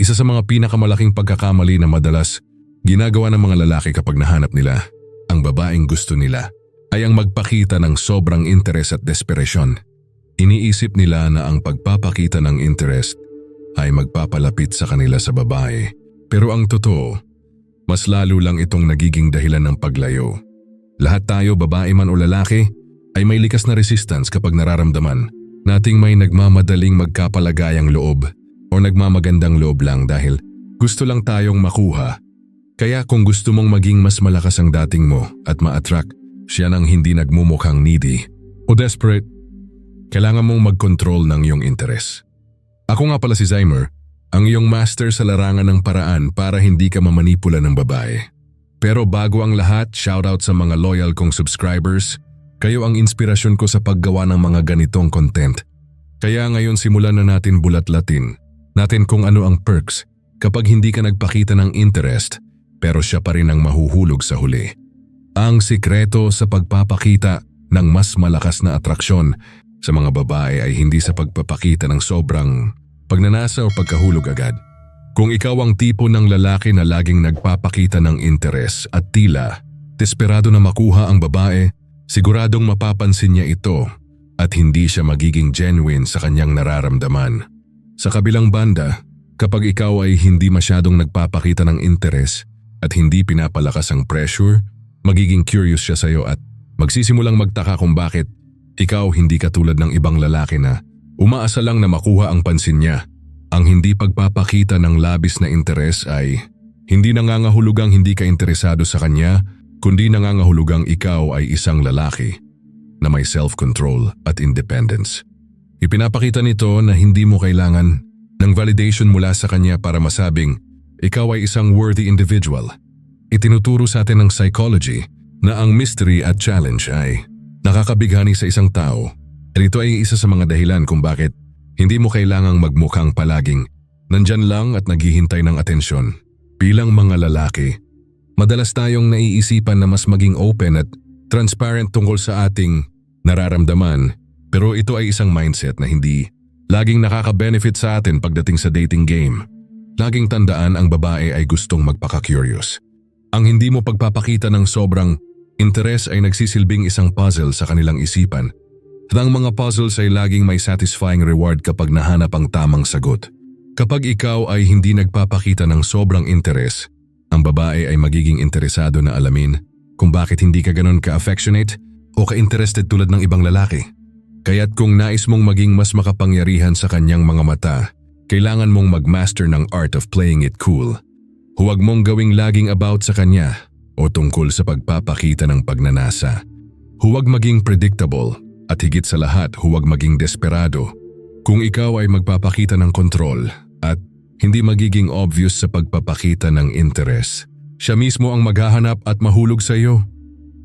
Isa sa mga pinakamalaking pagkakamali na madalas ginagawa ng mga lalaki kapag nahanap nila ang babaeng gusto nila ay ang magpakita ng sobrang interes at desperasyon. Iniisip nila na ang pagpapakita ng interest ay magpapalapit sa kanila sa babae. Pero ang totoo, mas lalo lang itong nagiging dahilan ng paglayo. Lahat tayo, babae man o lalaki, ay may likas na resistance kapag nararamdaman nating may nagmamadaling magkapalagayang loob o nagmamagandang loob lang dahil gusto lang tayong makuha. Kaya kung gusto mong maging mas malakas ang dating mo at ma-attract siya nang hindi nagmumukhang needy o desperate, kailangan mong mag-control ng iyong interes. Ako nga pala si Zymer, ang iyong master sa larangan ng paraan para hindi ka mamanipula ng babae. Pero bago ang lahat, shoutout sa mga loyal kong subscribers. Kayo ang inspirasyon ko sa paggawa ng mga ganitong content. Kaya ngayon simulan na natin bulat-latin natin kung ano ang perks kapag hindi ka nagpakita ng interest pero siya pa rin ang mahuhulog sa huli. Ang sikreto sa pagpapakita ng mas malakas na atraksyon sa mga babae ay hindi sa pagpapakita ng sobrang pagnanasa o pagkahulog agad. Kung ikaw ang tipo ng lalaki na laging nagpapakita ng interes at tila desperado na makuha ang babae, siguradong mapapansin niya ito at hindi siya magiging genuine sa kanyang nararamdaman. Sa kabilang banda, kapag ikaw ay hindi masyadong nagpapakita ng interes at hindi pinapalakas ang pressure, magiging curious siya sa'yo at magsisimulang magtaka kung bakit ikaw hindi katulad ng ibang lalaki na umaasa lang na makuha ang pansin niya. Ang hindi pagpapakita ng labis na interes ay hindi nangangahulugang hindi ka interesado sa kanya, kundi nangangahulugang ikaw ay isang lalaki na may self-control at independence. Ipinapakita nito na hindi mo kailangan ng validation mula sa kanya para masabing ikaw ay isang worthy individual. Itinuturo sa atin ng psychology na ang mystery at challenge ay nakakabighani sa isang tao. At ito ay isa sa mga dahilan kung bakit hindi mo kailangang magmukhang palaging nandyan lang at naghihintay ng atensyon. Bilang mga lalaki, madalas tayong naiisipan na mas maging open at transparent tungkol sa ating nararamdaman, pero ito ay isang mindset na hindi laging nakaka-benefit sa atin pagdating sa dating game. Laging tandaan ang babae ay gustong magpaka-curious. Ang hindi mo pagpapakita ng sobrang interes ay nagsisilbing isang puzzle sa kanilang isipan. At ang mga puzzles ay laging may satisfying reward kapag nahanap ang tamang sagot. Kapag ikaw ay hindi nagpapakita ng sobrang interes, ang babae ay magiging interesado na alamin kung bakit hindi ka ganon ka-affectionate o ka-interested tulad ng ibang lalaki. Kaya't kung nais mong maging mas makapangyarihan sa kanyang mga mata, kailangan mong mag-master ng art of playing it cool. Huwag mong gawing laging about sa kanya o tungkol sa pagpapakita ng pagnanasa. Huwag maging predictable at higit sa lahat huwag maging desperado. Kung ikaw ay magpapakita ng kontrol at hindi magiging obvious sa pagpapakita ng interes, siya mismo ang maghahanap at mahulog sa iyo.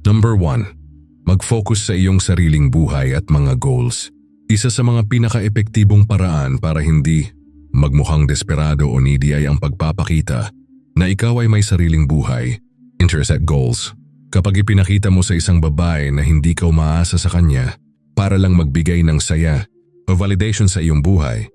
Number 1. Mag-focus sa iyong sariling buhay at mga goals. Isa sa mga pinaka-epektibong paraan para hindi magmukhang desperado o needy ay ang pagpapakita na ikaw ay may sariling buhay, interests at goals. Kapag ipinakita mo sa isang babae na hindi ka umaasa sa kanya para lang magbigay ng saya o validation sa iyong buhay,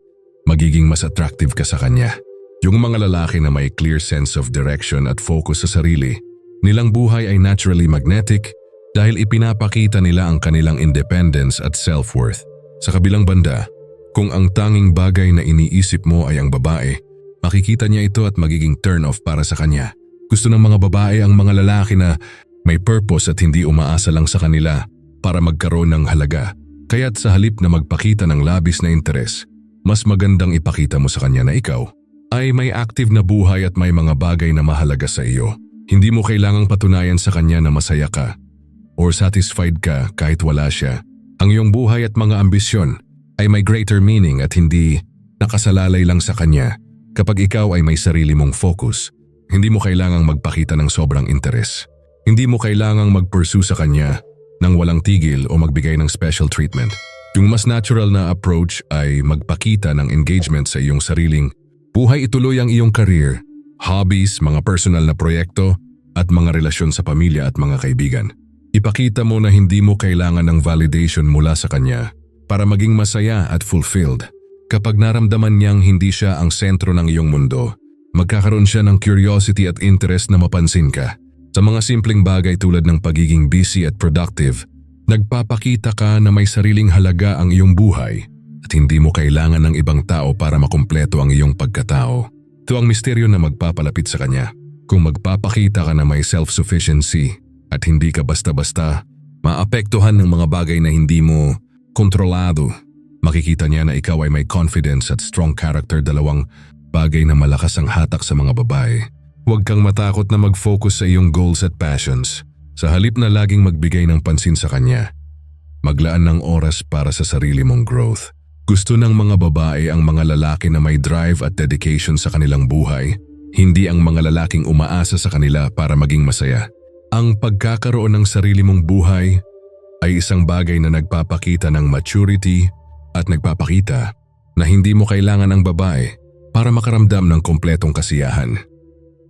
magiging mas attractive ka sa kanya. Yung mga lalaki na may clear sense of direction at focus sa sarili, nilang buhay ay naturally magnetic dahil ipinapakita nila ang kanilang independence at self-worth. Sa kabilang banda, kung ang tanging bagay na iniisip mo ay ang babae, makikita niya ito at magiging turn-off para sa kanya. Gusto ng mga babae ang mga lalaki na may purpose at hindi umaasa lang sa kanila para magkaroon ng halaga. Kaya't sa halip na magpakita ng labis na interes, mas magandang ipakita mo sa kanya na ikaw ay may active na buhay at may mga bagay na mahalaga sa iyo. Hindi mo kailangang patunayan sa kanya na masaya ka or satisfied ka kahit wala siya. Ang iyong buhay at mga ambisyon ay may greater meaning at hindi nakasalalay lang sa kanya. Kapag ikaw ay may sarili mong focus, hindi mo kailangang magpakita ng sobrang interes. Hindi mo kailangang mag-pursue sa kanya ng walang tigil o magbigay ng special treatment. Yung mas natural na approach ay magpakita ng engagement sa iyong sariling buhay. Ituloy ang iyong career, hobbies, mga personal na proyekto at mga relasyon sa pamilya at mga kaibigan. Ipakita mo na hindi mo kailangan ng validation mula sa kanya para maging masaya at fulfilled. Kapag naramdaman niyang hindi siya ang sentro ng iyong mundo, magkakaroon siya ng curiosity at interest na mapansin ka. Sa mga simpleng bagay tulad ng pagiging busy at productive, nagpapakita ka na may sariling halaga ang iyong buhay at hindi mo kailangan ng ibang tao para makumpleto ang iyong pagkatao. Ito ang misteryo na magpapalapit sa kanya. Kung magpapakita ka na may self-sufficiency at hindi ka basta-basta, maapektuhan ng mga bagay na hindi mo kontrolado. Makikita niya na ikaw ay may confidence at strong character, dalawang bagay na malakas ang hatak sa mga babae. Huwag kang matakot na mag-focus sa iyong goals at passions. Sa halip na laging magbigay ng pansin sa kanya, maglaan ng oras para sa sarili mong growth. Gusto ng mga babae ang mga lalaki na may drive at dedication sa kanilang buhay, hindi ang mga lalaking umaasa sa kanila para maging masaya. Ang pagkakaroon ng sarili mong buhay ay isang bagay na nagpapakita ng maturity at nagpapakita na hindi mo kailangan ng babae para makaramdam ng kompletong kasiyahan.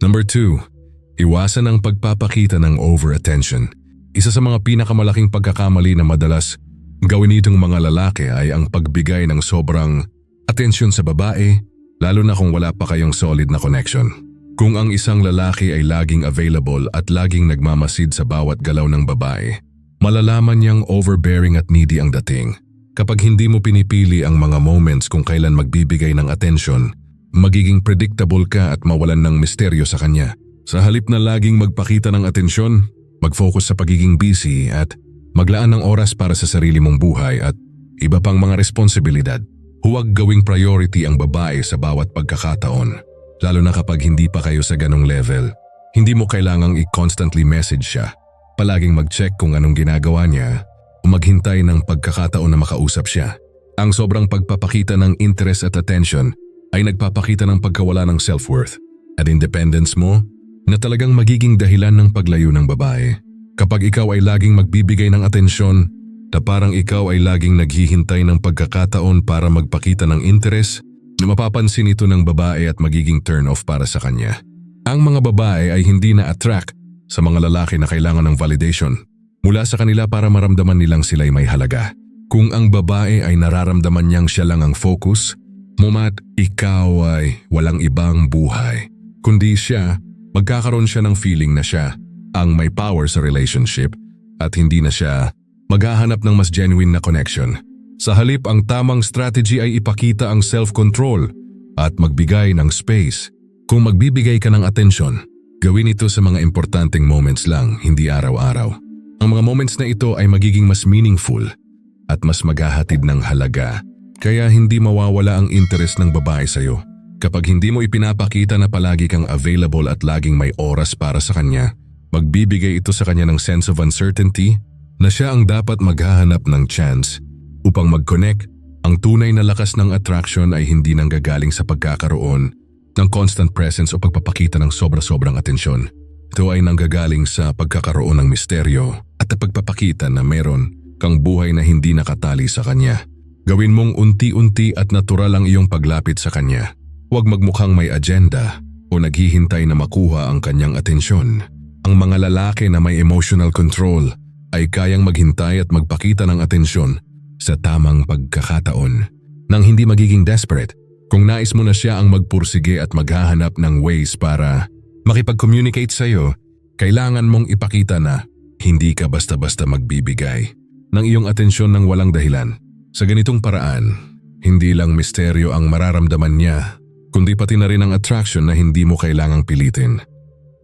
Number 2, iwasan ang pagpapakita ng over-attention. Isa sa mga pinakamalaking pagkakamali na madalas gawin nitong mga lalaki ay ang pagbigay ng sobrang atensyon sa babae, lalo na kung wala pa kayong solid na connection. Kung ang isang lalaki ay laging available at laging nagmamasid sa bawat galaw ng babae, malalaman niyang overbearing at needy ang dating. Kapag hindi mo pinipili ang mga moments kung kailan magbibigay ng atensyon, magiging predictable ka at mawalan ng misteryo sa kanya. Sa halip na laging magpakita ng atensyon, mag-focus sa pagiging busy at maglaan ng oras para sa sarili mong buhay at iba pang mga responsibilidad. Huwag gawing priority ang babae sa bawat pagkakataon, lalo na kapag hindi pa kayo sa ganong level. Hindi mo kailangang i-constantly message siya. Palaging mag-check kung anong ginagawa niya o maghintay ng pagkakataon na makausap siya. Ang sobrang pagpapakita ng interest at attention ay nagpapakita ng pagkawala ng self-worth at independence mo na talagang magiging dahilan ng paglayo ng babae. Kapag ikaw ay laging magbibigay ng atensyon, na parang ikaw ay laging naghihintay ng pagkakataon para magpakita ng interest, na mapapansin ito ng babae at magiging turn-off para sa kanya. Ang mga babae ay hindi na-attract sa mga lalaki na kailangan ng validation mula sa kanila para maramdaman nilang sila'y may halaga. Kung ang babae ay nararamdaman niyang siya lang ang focus, mumat ikaw ay walang ibang buhay. Kundi siya, magkakaroon siya ng feeling na siya ang may power sa relationship at hindi na siya maghahanap ng mas genuine na connection. Sa halip, ang tamang strategy ay ipakita ang self-control at magbigay ng space. Kung magbibigay ka ng atensyon, gawin ito sa mga importanteng moments lang, hindi araw-araw. Ang mga moments na ito ay magiging mas meaningful at mas maghahatid ng halaga. Kaya hindi mawawala ang interest ng babae sa'yo. Kapag hindi mo ipinapakita na palagi kang available at laging may oras para sa kanya, magbibigay ito sa kanya ng sense of uncertainty na siya ang dapat maghahanap ng chance upang mag-connect. Ang tunay na lakas ng attraction ay hindi nanggagaling sa pagkakaroon ng constant presence o pagpapakita ng sobra-sobrang atensyon. Ito ay nanggagaling sa pagkakaroon ng misteryo at pagpapakita na meron kang buhay na hindi nakatali sa kanya. Gawin mong unti-unti at natural ang iyong paglapit sa kanya. Huwag magmukhang may agenda o naghihintay na makuha ang kanyang atensyon. Ang mga lalaki na may emotional control ay kayang maghintay at magpakita ng atensyon sa tamang pagkakataon nang hindi magiging desperate. Kung nais mo na siya ang magpursige at maghahanap ng ways para makipag-communicate sa'yo, kailangan mong ipakita na hindi ka basta-basta magbibigay ng iyong atensyon ng walang dahilan. Sa ganitong paraan, hindi lang misteryo ang mararamdaman niya, kundi pati na rin ang attraction na hindi mo kailangang pilitin.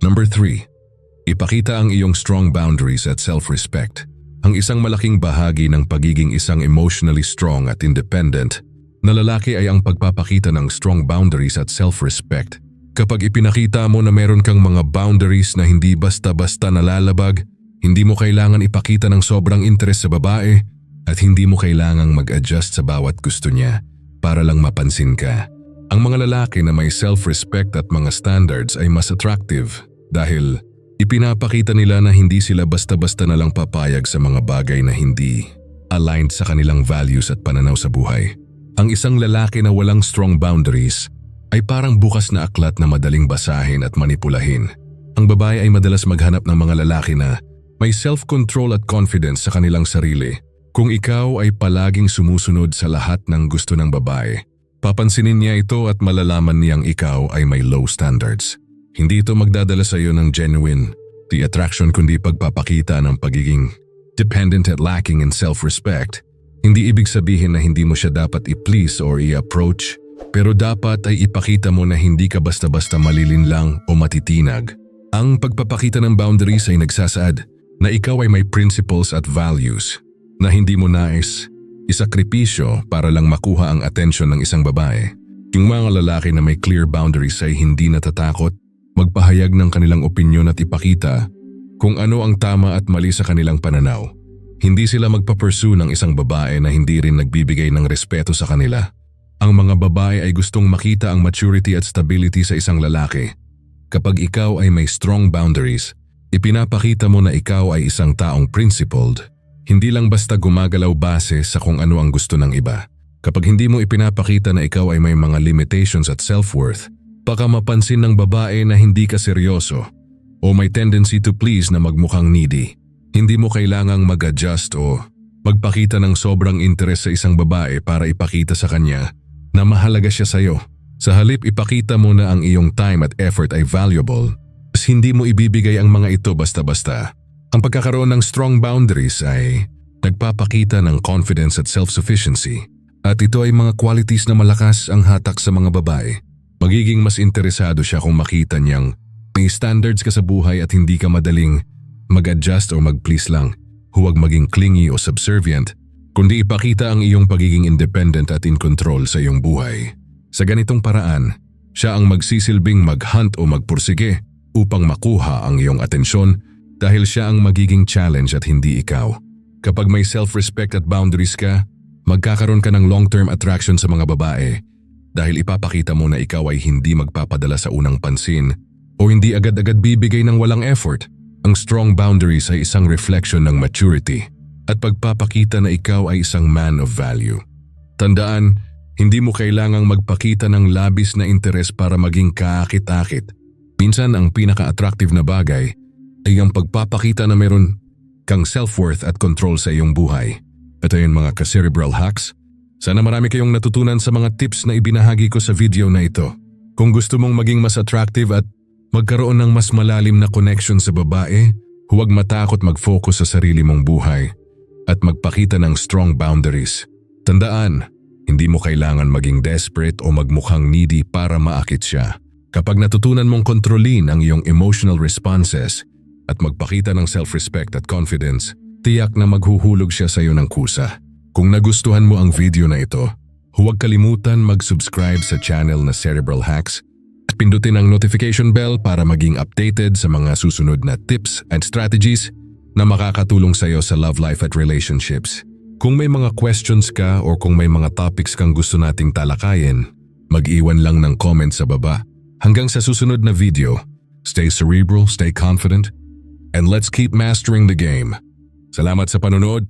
Number 3, ipakita ang iyong strong boundaries at self-respect. Ang isang malaking bahagi ng pagiging isang emotionally strong at independent na lalaki ay ang pagpapakita ng strong boundaries at self-respect. Kapag ipinakita mo na meron kang mga boundaries na hindi basta-basta nalalabag, hindi mo kailangan ipakita ng sobrang interest sa babae at hindi mo kailangang mag-adjust sa bawat gusto niya para lang mapansin ka. Ang mga lalaki na may self-respect at mga standards ay mas attractive dahil ipinapakita nila na hindi sila basta-basta na lang papayag sa mga bagay na hindi aligned sa kanilang values at pananaw sa buhay. Ang isang lalaki na walang strong boundaries ay parang bukas na aklat na madaling basahin at manipulahin. Ang babae ay madalas maghanap ng mga lalaki na may self-control at confidence sa kanilang sarili. Kung ikaw ay palaging sumusunod sa lahat ng gusto ng babae, Papansinin niya ito at malalaman niyang ikaw ay may low standards. Hindi ito magdadala sa iyo ng genuine attraction kundi pagpapakita ng pagiging dependent at lacking in self-respect. Hindi ibig sabihin na hindi mo siya dapat i-please or i-approach, pero dapat ay ipakita mo na hindi ka basta-basta malilinlang o matitinag. Ang pagpapakita ng boundaries ay nagsasaad na ikaw ay may principles at values na hindi mo nais isakripisyo para lang makuha ang atensyon ng isang babae. Yung mga lalaki na may clear boundaries ay hindi natatakot magpahayag ng kanilang opinyon at ipakita kung ano ang tama at mali sa kanilang pananaw. Hindi sila magpapursue ng isang babae na hindi rin nagbibigay ng respeto sa kanila. Ang mga babae ay gustong makita ang maturity at stability sa isang lalaki. Kapag ikaw ay may strong boundaries, ipinapakita mo na ikaw ay isang taong principled. Hindi lang basta gumagalaw base sa kung ano ang gusto ng iba. Kapag hindi mo ipinapakita na ikaw ay may mga limitations at self-worth, baka mapansin ng babae na hindi ka seryoso o may tendency to please na magmukhang needy. Hindi mo kailangang mag-adjust o magpakita ng sobrang interes sa isang babae para ipakita sa kanya na mahalaga siya sa'yo. Sa halip, ipakita mo na ang iyong time at effort ay valuable. Mas hindi mo ibibigay ang mga ito basta-basta. Ang pagkakaroon ng strong boundaries ay nagpapakita ng confidence at self-sufficiency. At ito ay mga qualities na malakas ang hatak sa mga babae. Magiging mas interesado siya kung makita niyang may standards ka sa buhay at hindi ka madaling mag-adjust o mag-please lang. Huwag maging clingy o subservient, kundi ipakita ang iyong pagiging independent at in control sa iyong buhay. Sa ganitong paraan, siya ang magsisilbing mag-hunt o magpursige upang makuha ang iyong atensyon dahil siya ang magiging challenge at hindi ikaw. Kapag may self-respect at boundaries ka, magkakaroon ka ng long-term attraction sa mga babae dahil ipapakita mo na ikaw ay hindi magpapadala sa unang pansin o hindi agad-agad bibigay ng walang effort. Ang strong boundaries ay isang reflection ng maturity at pagpapakita na ikaw ay isang man of value. Tandaan, hindi mo kailangang magpakita ng labis na interes para maging kaakit-akit. Minsan ang pinaka-attractive na bagay ay ang pagpapakita na meron kang self-worth at control sa iyong buhay. Ito yung mga ka-cerebral hacks. Sana marami kayong natutunan sa mga tips na ibinahagi ko sa video na ito. Kung gusto mong maging mas attractive at magkaroon ng mas malalim na connection sa babae, huwag matakot mag-focus sa sarili mong buhay at magpakita ng strong boundaries. Tandaan, hindi mo kailangan maging desperate o magmukhang needy para maakit siya. Kapag natutunan mong kontrolin ang iyong emotional responses at magpakita ng self-respect at confidence, tiyak na maghuhulog siya sa iyo ng kusa. Kung nagustuhan mo ang video na ito, huwag kalimutan mag-subscribe sa channel na Cerebral Hacks at pindutin ang notification bell para maging updated sa mga susunod na tips and strategies na makakatulong sa iyo sa love life at relationships. Kung may mga questions ka o kung may mga topics kang gusto nating talakayin, mag-iwan lang ng comment sa baba. Hanggang sa susunod na video, stay cerebral, stay confident, and let's keep mastering the game. Salamat sa panonood.